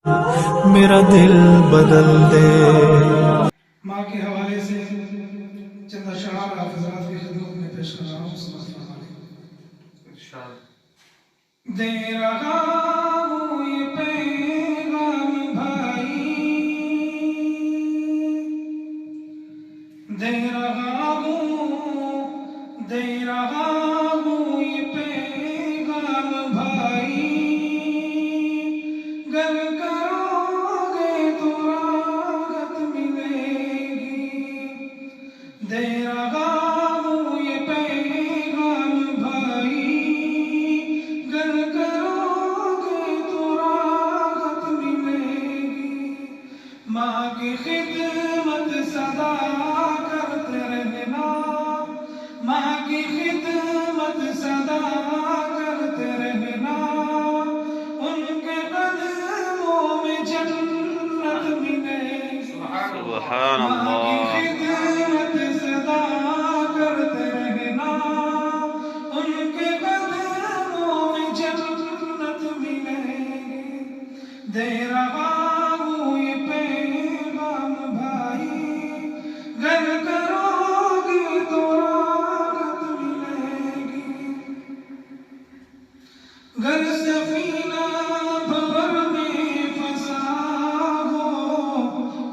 میرا دل بدل دے. ماں کے حوالے سے چند اشعار آپ حضرات کی خدمت میں پیش کر رہا ہوں. دے رہا ہوں یہ پیغام بھائی، دے رہا ہوں یہ پیغام بھائی، گر کرو گے تو راحت ملے گی. دے رہا ہوں یہ پیغام بھائی، گر کرو گے تو راحت ملے گی. ماں کی خدمت صدا کرتے رہنا، ماں کی خدمت صدا کرتے رہنا، ان کے قدموں میں جنت ملے گی. سبحان ماں کی اللہ. خدمت صدا کرتے رہنا، ان کے قدموں میں جنت ملے گی. دے رہا ہوں یہ پیغام بھائی، گر کرو گے تو راحت ملے گی. گر سفینہ بھور میں پھنسا ہو،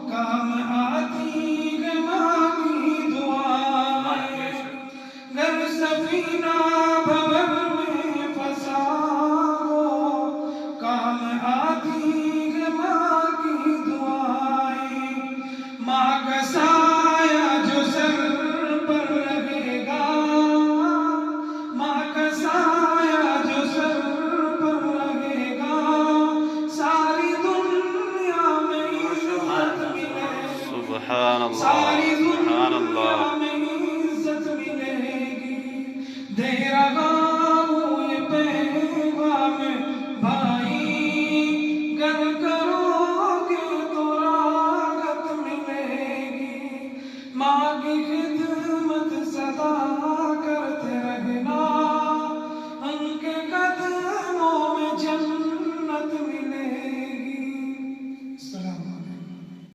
کام آتی ہے ماں کی دعائیں. گر سفینہ بھور میں پھنسا ہو، کام آتی ہے ماں کی دعائیں. ماں کا سایہ جو سر پر رہے گا، ماں کا سایہ جو سر پر رہے گا، ساری دنیا میں عزت ملے گی. سبحان اللہ.